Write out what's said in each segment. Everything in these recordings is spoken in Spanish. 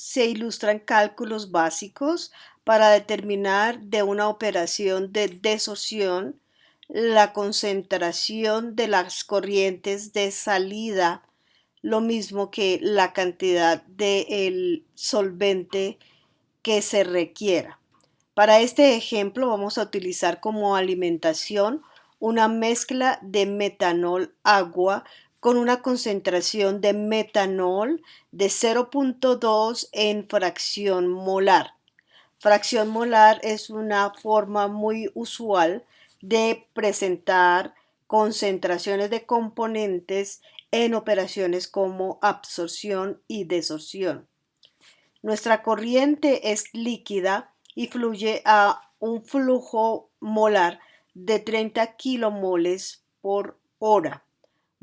se ilustran cálculos básicos para determinar de una operación de desorción la concentración de las corrientes de salida, lo mismo que la cantidad del solvente que se requiera. Para este ejemplo vamos a utilizar como alimentación una mezcla de metanol-agua con una concentración de metanol de 0,2 en fracción molar. Fracción molar es una forma muy usual de presentar concentraciones de componentes en operaciones como absorción y desorción. Nuestra corriente es líquida y fluye a un flujo molar de 30 kilomoles por hora.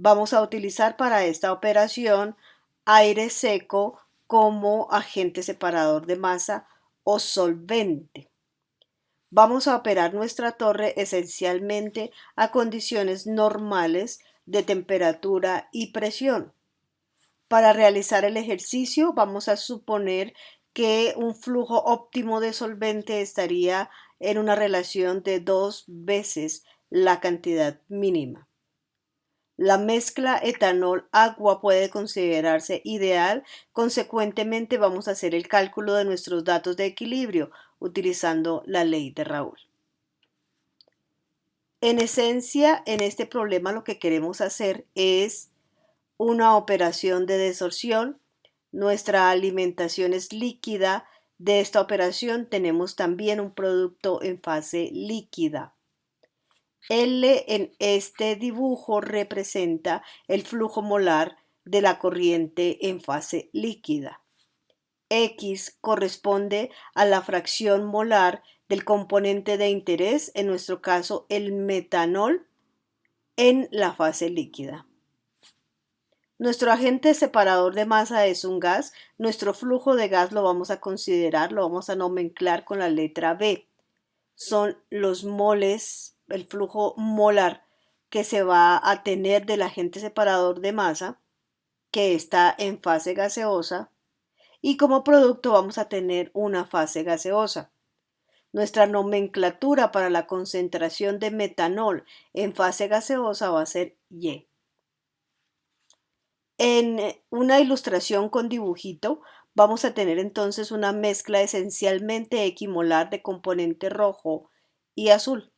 Vamos a utilizar para esta operación aire seco como agente separador de masa o solvente. Vamos a operar nuestra torre esencialmente a condiciones normales de temperatura y presión. Para realizar el ejercicio vamos a suponer que un flujo óptimo de solvente estaría en una relación de 2 veces la cantidad mínima. La mezcla etanol-agua puede considerarse ideal, consecuentemente vamos a hacer el cálculo de nuestros datos de equilibrio utilizando la ley de Raoult. En esencia, en este problema lo que queremos hacer es una operación de desorción. Nuestra alimentación es líquida. De esta operación tenemos también un producto en fase líquida. L en este dibujo representa el flujo molar de la corriente en fase líquida. X corresponde a la fracción molar del componente de interés, en nuestro caso el metanol, en la fase líquida. Nuestro agente separador de masa es un gas. Nuestro flujo de gas lo vamos a considerar, lo vamos a nomenclar con la letra B. Son los moles, el flujo molar que se va a tener del agente separador de masa, que está en fase gaseosa, y como producto vamos a tener una fase gaseosa. Nuestra nomenclatura para la concentración de metanol en fase gaseosa va a ser Y. En una ilustración con dibujito vamos a tener entonces una mezcla esencialmente equimolar de componente rojo y azul,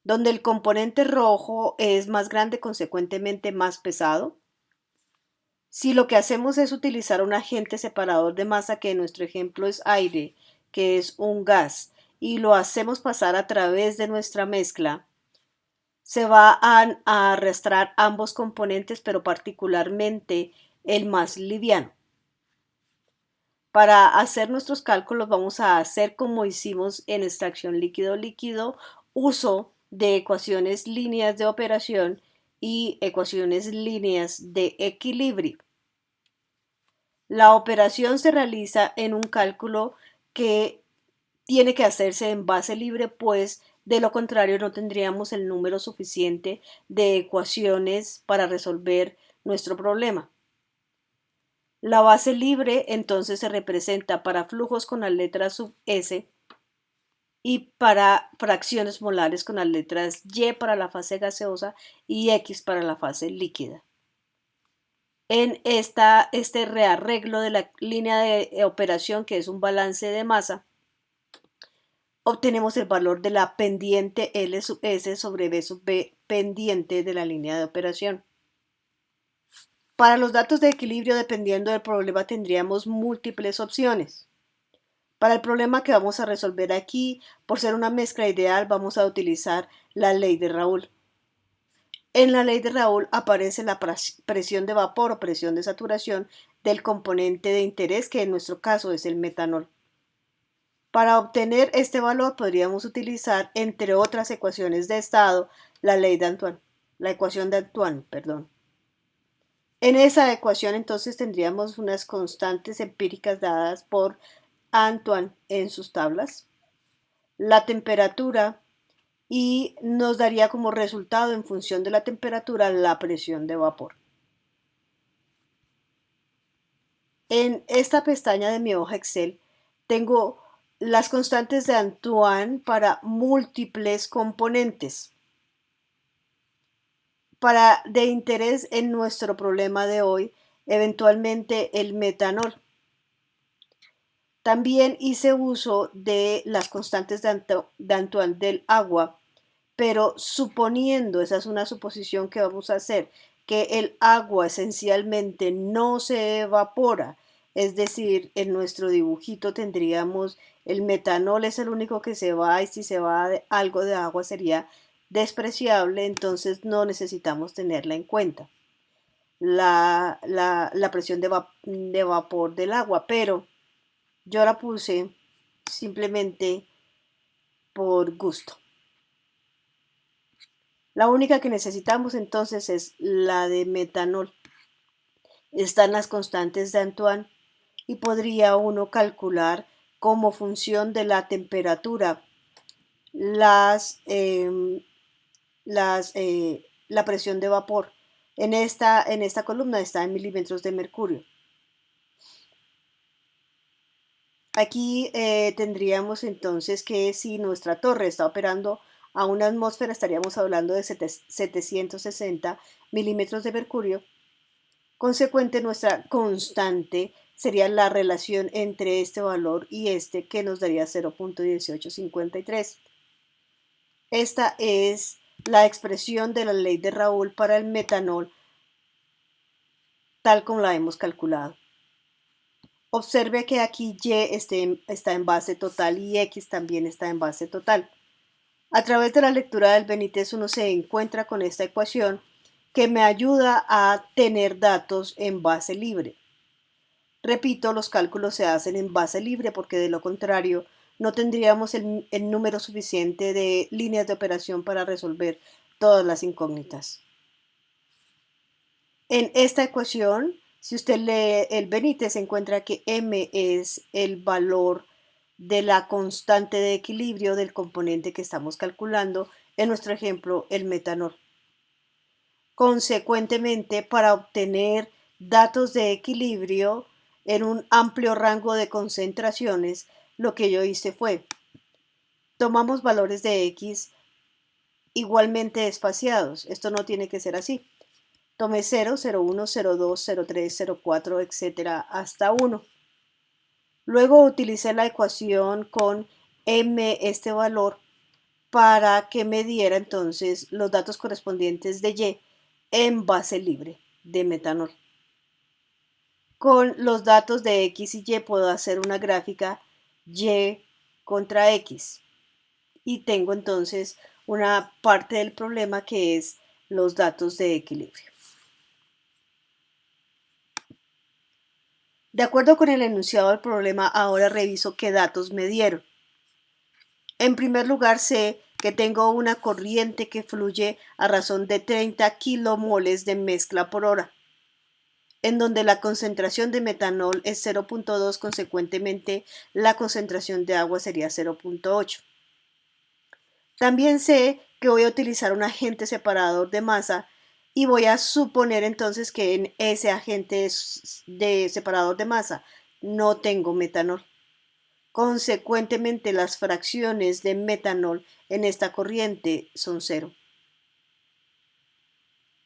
donde el componente rojo es más grande, consecuentemente más pesado. Si lo que hacemos es utilizar un agente separador de masa, que en nuestro ejemplo es aire, que es un gas, y lo hacemos pasar a través de nuestra mezcla, se va a arrastrar ambos componentes, pero particularmente el más liviano. Para hacer nuestros cálculos vamos a hacer como hicimos en extracción líquido-líquido, uso de ecuaciones líneas de operación y ecuaciones líneas de equilibrio. La operación se realiza en un cálculo que tiene que hacerse en base libre, pues de lo contrario no tendríamos el número suficiente de ecuaciones para resolver nuestro problema. La base libre entonces se representa para flujos con las letras sub S y para fracciones molares con las letras Y para la fase gaseosa y X para la fase líquida. En este rearreglo de la línea de operación, que es un balance de masa, obtenemos el valor de la pendiente L sub S sobre B sub B pendiente de la línea de operación. Para los datos de equilibrio, dependiendo del problema, tendríamos múltiples opciones. Para el problema que vamos a resolver aquí, por ser una mezcla ideal, vamos a utilizar la ley de Raoult. En la ley de Raoult aparece la presión de vapor o presión de saturación del componente de interés, que en nuestro caso es el metanol. Para obtener este valor podríamos utilizar, entre otras ecuaciones de estado, la ecuación de Antoine, perdón. En esa ecuación entonces tendríamos unas constantes empíricas dadas por Antoine en sus tablas, la temperatura, y nos daría como resultado, en función de la temperatura, la presión de vapor. En esta pestaña de mi hoja Excel tengo las constantes de Antoine para múltiples componentes. Para de interés en nuestro problema de hoy, eventualmente el metanol. También hice uso de las constantes de Antoine del agua, pero suponiendo, esa es una suposición que vamos a hacer, que el agua esencialmente no se evapora, es decir, en nuestro dibujito tendríamos el metanol es el único que se va y si se va algo de agua sería despreciable, entonces no necesitamos tenerla en cuenta, la presión de vapor del agua, pero yo la puse simplemente por gusto. La única que necesitamos entonces es la de metanol. Están las constantes de Antoine y podría uno calcular como función de la temperatura las, la presión de vapor. En esta columna está en milímetros de mercurio. Aquí tendríamos entonces que si nuestra torre está operando a una atmósfera, estaríamos hablando de 760 milímetros de mercurio. Consecuente, nuestra constante sería la relación entre este valor y este, que nos daría 0.1853. Esta es la expresión de la ley de Raoult para el metanol, tal como la hemos calculado. Observe que aquí Y está en base total y X también está en base total. A través de la lectura del Benítez uno se encuentra con esta ecuación que me ayuda a tener datos en base libre. Repito, los cálculos se hacen en base libre porque de lo contrario no tendríamos el número suficiente de líneas de operación para resolver todas las incógnitas. En esta ecuación, si usted lee el Benítez, encuentra que m es el valor de la constante de equilibrio del componente que estamos calculando, en nuestro ejemplo, el metanol. Consecuentemente, para obtener datos de equilibrio en un amplio rango de concentraciones, lo que yo hice fue, tomamos valores de X igualmente espaciados. Esto no tiene que ser así. Tomé 0, 0,1, 0,2, 0,3, 0,4, etcétera, hasta 1. Luego utilicé la ecuación con m, este valor, para que me diera entonces los datos correspondientes de Y en base libre de metanol. Con los datos de X y Y puedo hacer una gráfica Y contra X. Y tengo entonces una parte del problema que es los datos de equilibrio. De acuerdo con el enunciado del problema, ahora reviso qué datos me dieron. En primer lugar, sé que tengo una corriente que fluye a razón de 30 kilomoles de mezcla por hora, en donde la concentración de metanol es 0.2, consecuentemente la concentración de agua sería 0.8. También sé que voy a utilizar un agente separador de masa y voy a suponer entonces que en ese agente de separador de masa no tengo metanol. Consecuentemente, las fracciones de metanol en esta corriente son 0.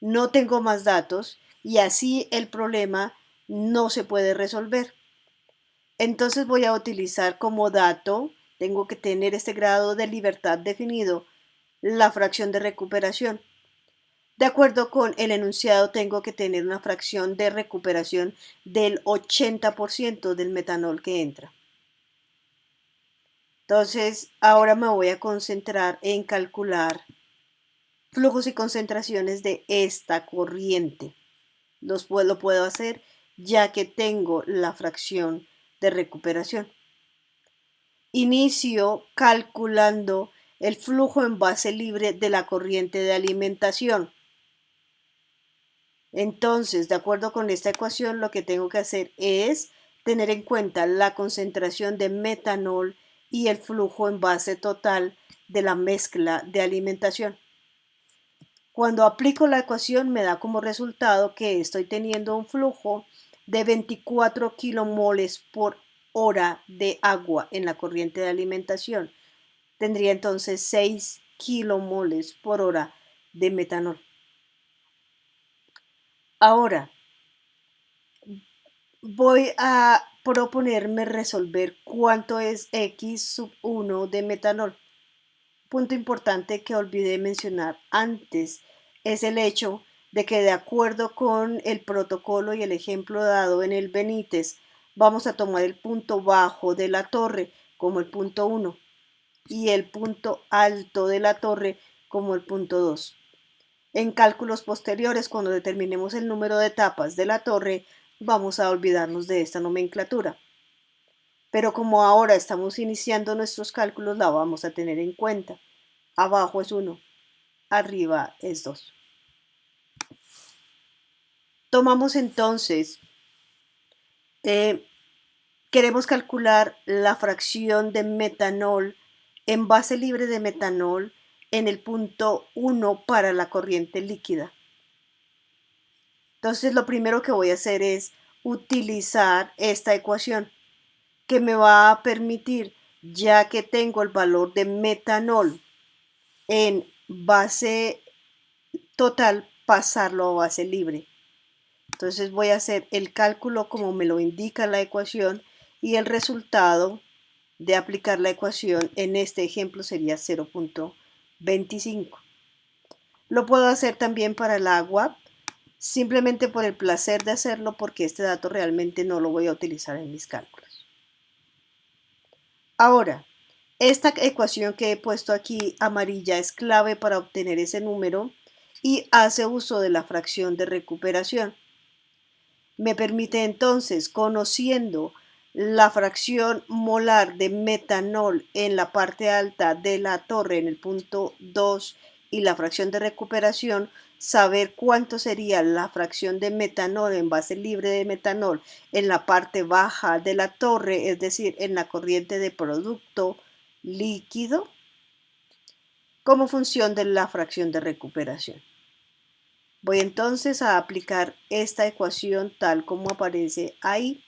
No tengo más datos y así el problema no se puede resolver. Entonces voy a utilizar como dato, tengo que tener este grado de libertad definido, la fracción de recuperación. De acuerdo con el enunciado, tengo que tener una fracción de recuperación del 80% del metanol que entra. Entonces, ahora me voy a concentrar en calcular flujos y concentraciones de esta corriente. Lo puedo hacer ya que tengo la fracción de recuperación. Inicio calculando el flujo en base libre de la corriente de alimentación. Entonces, de acuerdo con esta ecuación, lo que tengo que hacer es tener en cuenta la concentración de metanol y el flujo en base total de la mezcla de alimentación. Cuando aplico la ecuación me da como resultado que estoy teniendo un flujo de 24 kilomoles por hora de agua en la corriente de alimentación, tendría entonces 6 kilomoles por hora de metanol. Ahora, voy a proponerme resolver cuánto es X sub 1 de metanol. Punto importante que olvidé mencionar antes es el hecho de que, de acuerdo con el protocolo y el ejemplo dado en el Benítez, vamos a tomar el punto bajo de la torre como el punto 1 y el punto alto de la torre como el punto 2. En cálculos posteriores, cuando determinemos el número de etapas de la torre, vamos a olvidarnos de esta nomenclatura. Pero como ahora estamos iniciando nuestros cálculos, la vamos a tener en cuenta. Abajo es 1, arriba es 2. Tomamos entonces, queremos calcular la fracción de metanol en base libre de metanol en el punto 1 para la corriente líquida. Entonces lo primero que voy a hacer es utilizar esta ecuación que me va a permitir, ya que tengo el valor de metanol en base total, pasarlo a base libre. Entonces voy a hacer el cálculo como me lo indica la ecuación y el resultado de aplicar la ecuación en este ejemplo sería 0.25. Lo puedo hacer también para el agua, simplemente por el placer de hacerlo, porque este dato realmente no lo voy a utilizar en mis cálculos. Ahora, esta ecuación que he puesto aquí amarilla es clave para obtener ese número y hace uso de la fracción de recuperación. Me permite entonces, conociendo la fracción molar de metanol en la parte alta de la torre en el punto 2 y la fracción de recuperación, saber cuánto sería la fracción de metanol en base libre de metanol en la parte baja de la torre, es decir, en la corriente de producto líquido, como función de la fracción de recuperación. Voy entonces a aplicar esta ecuación tal como aparece ahí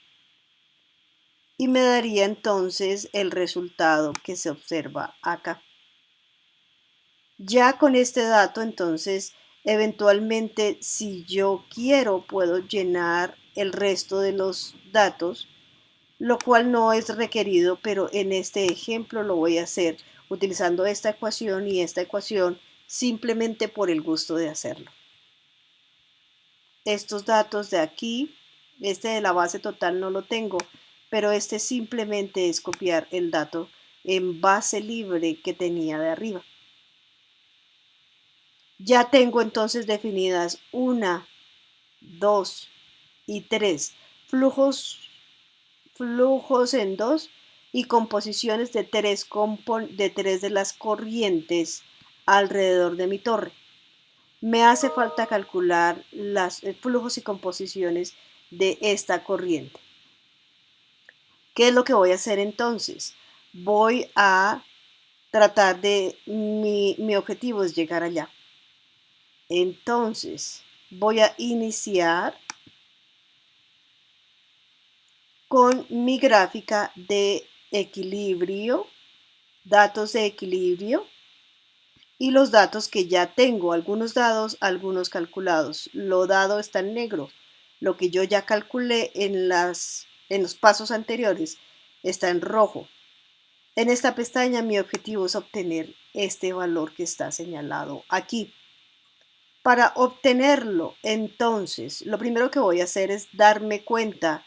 y me daría entonces el resultado que se observa acá. Ya con este dato, entonces, eventualmente, si yo quiero, puedo llenar el resto de los datos, lo cual no es requerido, pero en este ejemplo lo voy a hacer utilizando esta ecuación y esta ecuación simplemente por el gusto de hacerlo. Estos datos de aquí, este de la base total no lo tengo, pero este simplemente es copiar el dato en base libre que tenía de arriba. Ya tengo entonces definidas 1, 2 y 3 flujos en 2 y composiciones de 3 de las corrientes alrededor de mi torre. Me hace falta calcular los flujos y composiciones de esta corriente. ¿Qué es lo que voy a hacer entonces? Voy a tratar de, mi objetivo es llegar allá. Entonces, voy a iniciar con mi gráfica de equilibrio, datos de equilibrio y los datos que ya tengo, algunos dados, algunos calculados. Lo dado está en negro. Lo que yo ya calculé en los pasos anteriores está en rojo. En esta pestaña mi objetivo es obtener este valor que está señalado aquí. Para obtenerlo, entonces, lo primero que voy a hacer es darme cuenta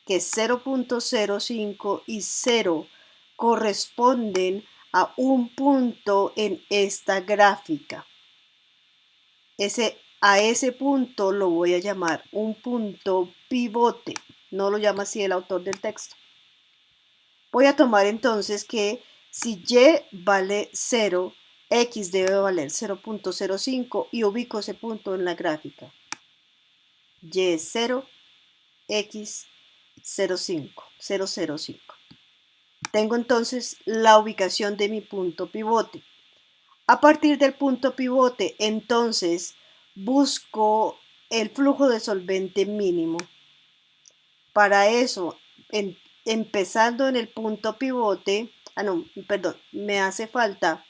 que 0.05 y 0 corresponden a un punto en esta gráfica. A ese punto lo voy a llamar un punto pivote. No lo llama así el autor del texto. Voy a tomar entonces que si y vale 0, x debe valer 0.05 y ubico ese punto en la gráfica. Y es 0, x 0.05. Tengo entonces la ubicación de mi punto pivote. A partir del punto pivote, entonces, busco el flujo de solvente mínimo. Para eso, empezando en el punto pivote, me hace falta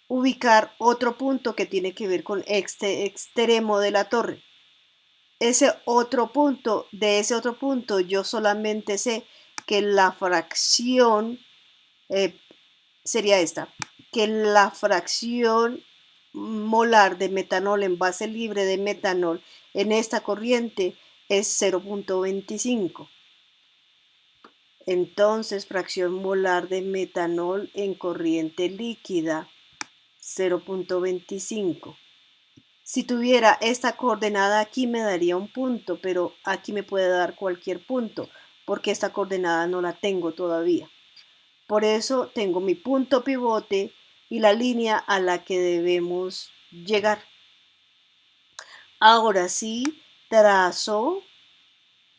ubicar otro punto que tiene que ver con este extremo de la torre. De ese otro punto, yo solamente sé que la fracción sería esta, que la fracción molar de metanol en base libre de metanol en esta corriente es 0.25. Entonces, fracción molar de metanol en corriente líquida, 0.25. Si tuviera esta coordenada aquí me daría un punto, pero aquí me puede dar cualquier punto, porque esta coordenada no la tengo todavía. Por eso tengo mi punto pivote y la línea a la que debemos llegar. Ahora sí, trazo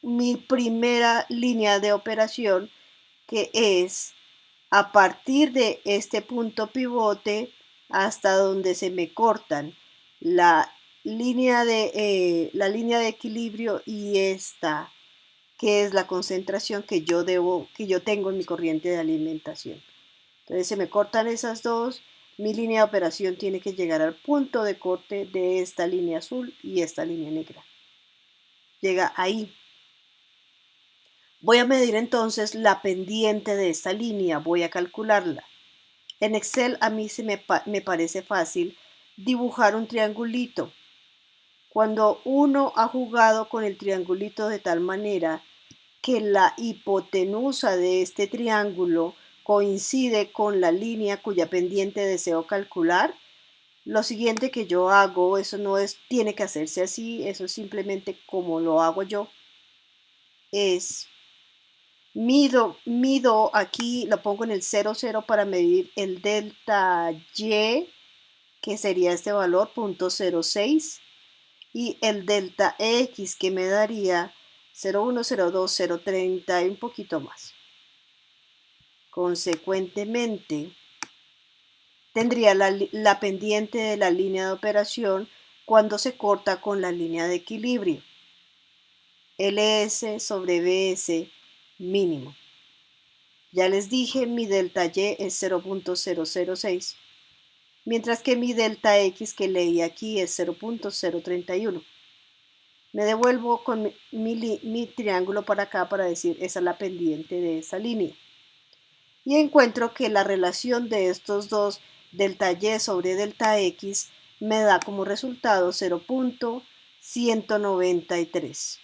mi primera línea de operación, que es a partir de este punto pivote hasta donde se me cortan la línea de equilibrio y esta, que es la concentración que yo tengo en mi corriente de alimentación. Entonces se me cortan esas dos, mi línea de operación tiene que llegar al punto de corte de esta línea azul y esta línea negra. Llega ahí. Voy a medir entonces la pendiente de esta línea, voy a calcularla. En Excel a mí me parece fácil dibujar un triangulito. Cuando uno ha jugado con el triangulito de tal manera que la hipotenusa de este triángulo coincide con la línea cuya pendiente deseo calcular, lo siguiente que yo hago, eso no tiene que hacerse así, eso es simplemente como lo hago yo, es mido aquí, lo pongo en el 0,0 para medir el delta Y, que sería este valor, 0.06, y el delta X, que me daría 0,1, 0,2, 0,30 y un poquito más. Consecuentemente, tendría la pendiente de la línea de operación cuando se corta con la línea de equilibrio. LS sobre BS mínimo. Ya les dije, mi delta Y es 0.006, mientras que mi delta X que leí aquí es 0.031. Me devuelvo con mi triángulo para acá para decir esa es la pendiente de esa línea. Y encuentro que la relación de estos dos, delta Y sobre delta X, me da como resultado 0.193.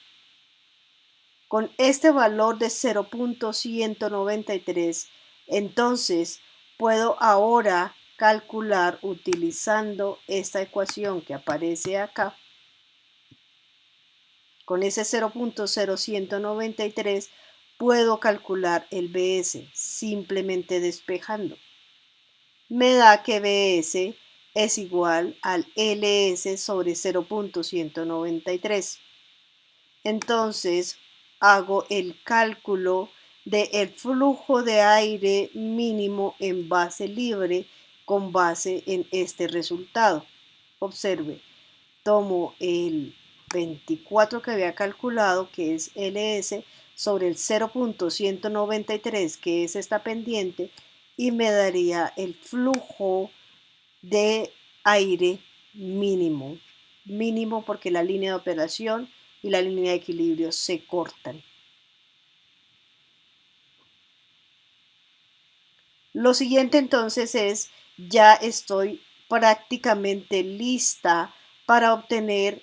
Con este valor de 0.193, entonces puedo ahora calcular utilizando esta ecuación que aparece acá. Con ese 0.0193 puedo calcular el BS simplemente despejando. Me da que BS es igual al LS sobre 0.193. Entonces hago el cálculo del flujo de aire mínimo en base libre con base en este resultado. Observe, tomo el 24 que había calculado, que es LS, sobre el 0.193, que es esta pendiente, y me daría el flujo de aire mínimo. Mínimo porque la línea de operación y la línea de equilibrio se cortan. Lo siguiente entonces es, ya estoy prácticamente lista para obtener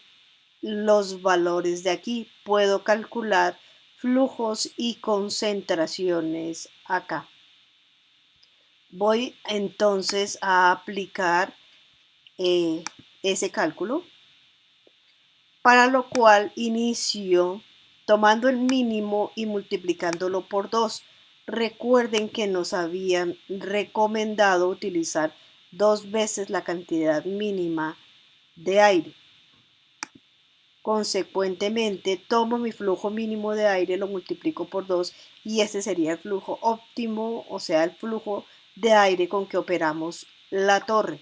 los valores de aquí. Puedo calcular flujos y concentraciones acá. Voy entonces a aplicar ese cálculo, para lo cual inicio tomando el mínimo y multiplicándolo por 2. Recuerden que nos habían recomendado utilizar 2 veces la cantidad mínima de aire. Consecuentemente, tomo mi flujo mínimo de aire, lo multiplico por 2 y ese sería el flujo óptimo, o sea, el flujo de aire con que operamos la torre.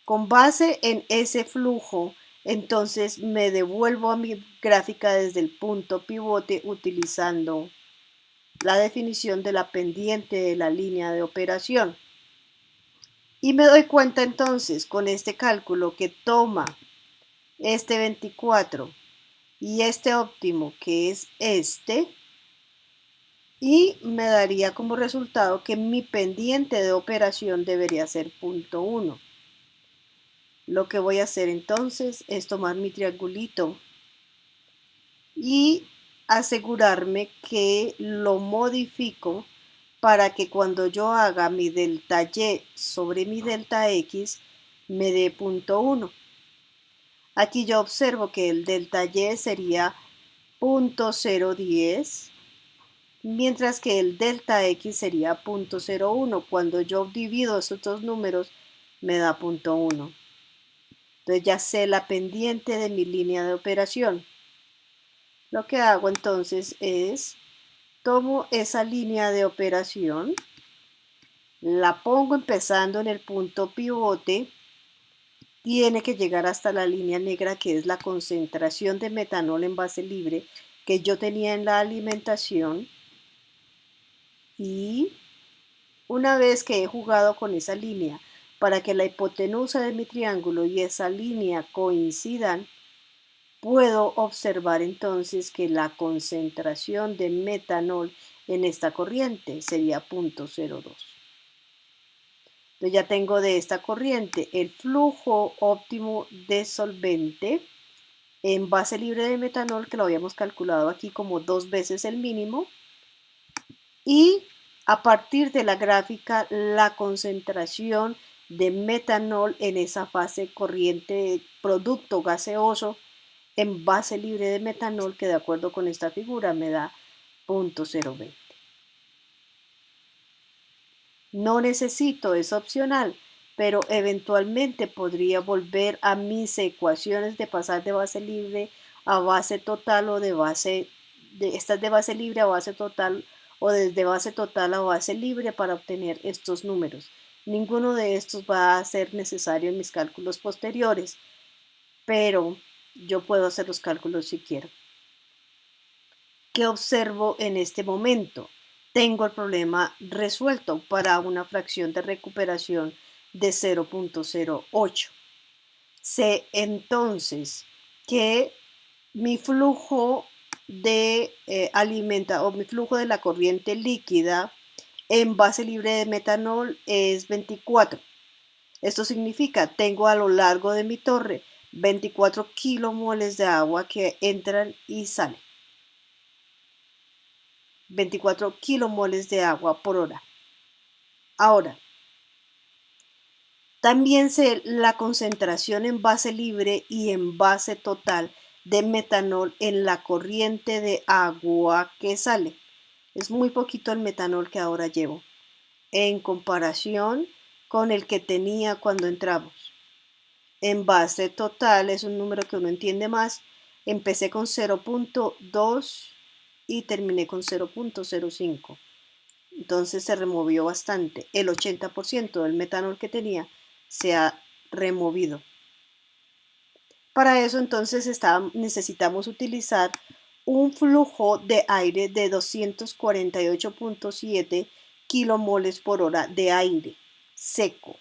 Con base en ese flujo, Entonces me devuelvo a mi gráfica desde el punto pivote utilizando la definición de la pendiente de la línea de operación. Y me doy cuenta entonces con este cálculo que toma este 24 y este óptimo que es este, y me daría como resultado que mi pendiente de operación debería ser 0.1. Lo que voy a hacer entonces es tomar mi triangulito y asegurarme que lo modifico para que cuando yo haga mi delta y sobre mi delta x me dé 0.1. Aquí yo observo que el delta y sería 0.010, mientras que el delta x sería 0.01. Cuando yo divido esos dos números me da 0.1. Entonces ya sé la pendiente de mi línea de operación. Lo que hago entonces es, tomo esa línea de operación, la pongo empezando en el punto pivote, tiene que llegar hasta la línea negra que es la concentración de metanol en base libre que yo tenía en la alimentación, y una vez que he jugado con esa línea para que la hipotenusa de mi triángulo y esa línea coincidan, puedo observar entonces que la concentración de metanol en esta corriente sería 0.02. Entonces ya tengo de esta corriente el flujo óptimo de solvente en base libre de metanol, que lo habíamos calculado aquí como 2 veces el mínimo, y a partir de la gráfica la concentración de metanol en esa fase corriente producto gaseoso en base libre de metanol, que de acuerdo con esta figura me da 0.020. No necesito, es opcional, pero eventualmente podría volver a mis ecuaciones de pasar de base libre a base total, o de estas de base libre a base total, o desde base total a base libre, para obtener estos números. Ninguno de estos va a ser necesario en mis cálculos posteriores, pero yo puedo hacer los cálculos si quiero. ¿Qué observo en este momento? Tengo el problema resuelto para una fracción de recuperación de 0.08. Sé entonces que mi flujo de mi flujo de la corriente líquida en base libre de metanol es 24. Esto significa, tengo a lo largo de mi torre 24 kilomoles de agua que entran y salen. 24 kilomoles de agua por hora. Ahora, también sé la concentración en base libre y en base total de metanol en la corriente de agua que sale. Es muy poquito el metanol que ahora llevo en comparación con el que tenía cuando entramos. En base total es un número que uno entiende más. Empecé con 0.2 y terminé con 0.05. Entonces se removió bastante. El 80% del metanol que tenía se ha removido. Para eso entonces necesitamos utilizar un flujo de aire de 248.7 kilomoles por hora de aire seco.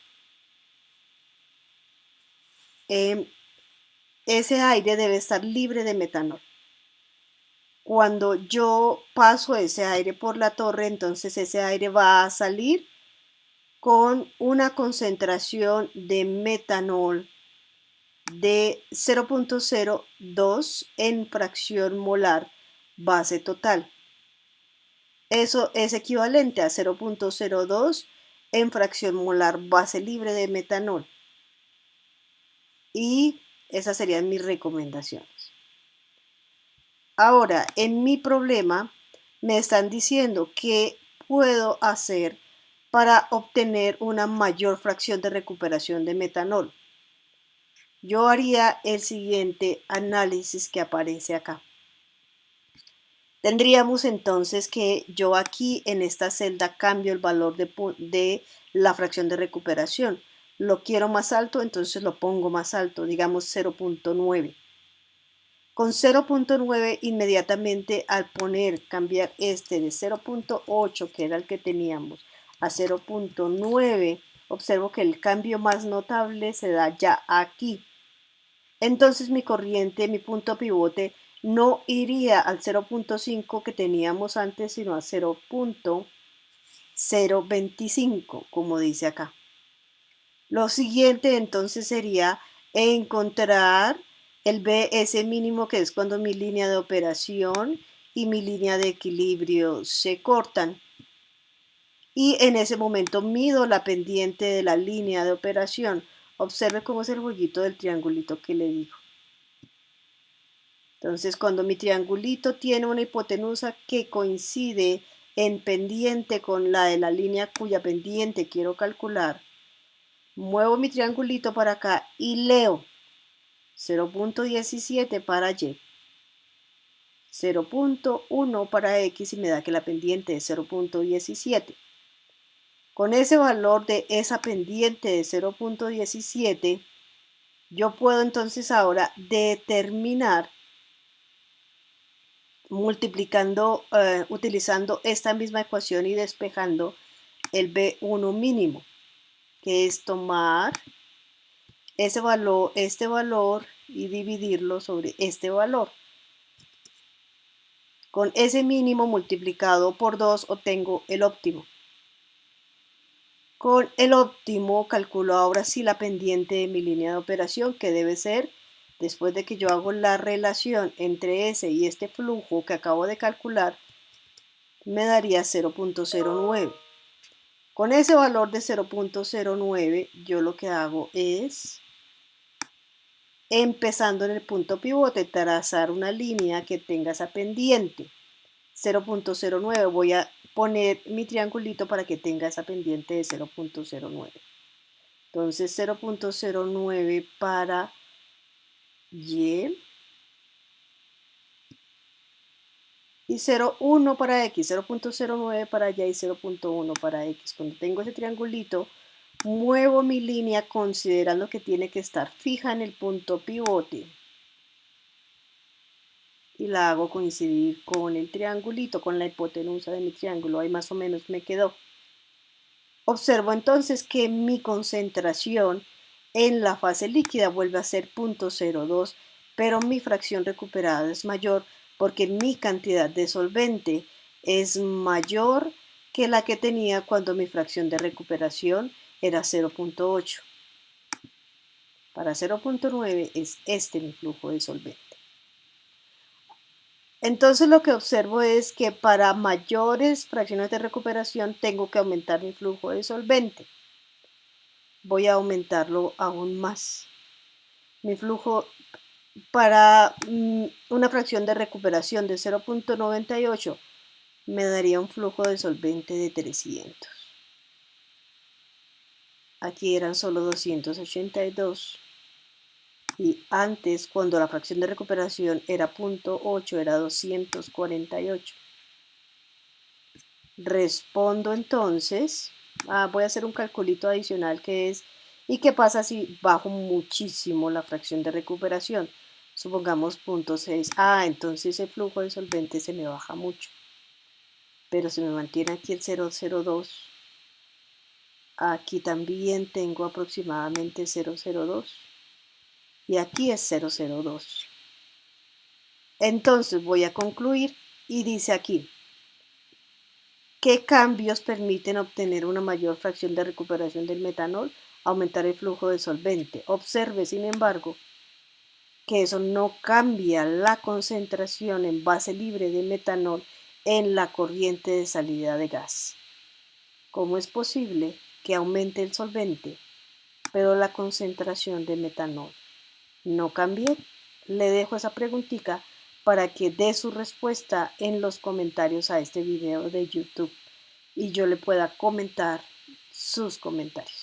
Ese aire debe estar libre de metanol. Cuando yo paso ese aire por la torre, entonces ese aire va a salir con una concentración de metanol de 0.02 en fracción molar base total. Eso es equivalente a 0.02 en fracción molar base libre de metanol. Y esas serían mis recomendaciones. Ahora, en mi problema me están diciendo qué puedo hacer para obtener una mayor fracción de recuperación de metanol. Yo haría el siguiente análisis que aparece acá. Tendríamos entonces que yo aquí en esta celda cambio el valor de la fracción de recuperación. Lo quiero más alto, entonces lo pongo más alto, digamos 0.9. Con 0.9 inmediatamente al cambiar este de 0.8, que era el que teníamos, a 0.9, observo que el cambio más notable se da ya aquí. Entonces mi corriente, mi punto pivote, no iría al 0.5 que teníamos antes, sino a 0.025, como dice acá. Lo siguiente entonces sería encontrar el BS mínimo, que es cuando mi línea de operación y mi línea de equilibrio se cortan. Y en ese momento mido la pendiente de la línea de operación. Observe cómo es el jueguito del triangulito que le digo. Entonces, cuando mi triangulito tiene una hipotenusa que coincide en pendiente con la de la línea cuya pendiente quiero calcular, muevo mi triangulito para acá y leo 0.17 para Y, 0.1 para X y me da que la pendiente es 0.17. Con ese valor de esa pendiente de 0.17, yo puedo entonces ahora determinar, utilizando esta misma ecuación y despejando el B1 mínimo, que es tomar este valor y dividirlo sobre este valor. Con ese mínimo multiplicado por 2 obtengo el óptimo. Con el óptimo calculo ahora sí la pendiente de mi línea de operación, que debe ser, después de que yo hago la relación entre ese y este flujo que acabo de calcular, me daría 0.09. Con ese valor de 0.09 yo lo que hago es, empezando en el punto pivote, trazar una línea que tenga esa pendiente 0.09. Voy a poner mi triangulito para que tenga esa pendiente de 0.09. Entonces 0.09 para Y y 0.1 para X, 0.09 para Y y 0.1 para X. Cuando tengo ese triangulito, muevo mi línea considerando que tiene que estar fija en el punto pivote y la hago coincidir con el triangulito, con la hipotenusa de mi triángulo. Ahí más o menos me quedó. Observo entonces que mi concentración en la fase líquida vuelve a ser 0.02, pero mi fracción recuperada es mayor porque mi cantidad de solvente es mayor que la que tenía cuando mi fracción de recuperación era 0.8. Para 0.9 es este mi flujo de solvente. Entonces lo que observo es que para mayores fracciones de recuperación tengo que aumentar mi flujo de solvente. Voy a aumentarlo aún más. Mi flujo para una fracción de recuperación de 0.98 me daría un flujo de solvente de 300. Aquí eran solo 282. Y antes, cuando la fracción de recuperación era 0.8, era 248. Respondo entonces, voy a hacer un calculito adicional que es, ¿y qué pasa si bajo muchísimo la fracción de recuperación? Supongamos 0.6. Entonces el flujo de solvente se me baja mucho. Pero se me mantiene aquí el 0.02. Aquí también tengo aproximadamente 0.02. Y aquí es 0.02. Entonces voy a concluir y dice aquí, ¿qué cambios permiten obtener una mayor fracción de recuperación del metanol? Aumentar el flujo de solvente. Observe, sin embargo, que eso no cambia la concentración en base libre de metanol en la corriente de salida de gas. ¿Cómo es posible que aumente el solvente, pero la concentración de metanol no cambie? Le dejo esa preguntita para que dé su respuesta en los comentarios a este video de YouTube y yo le pueda comentar sus comentarios.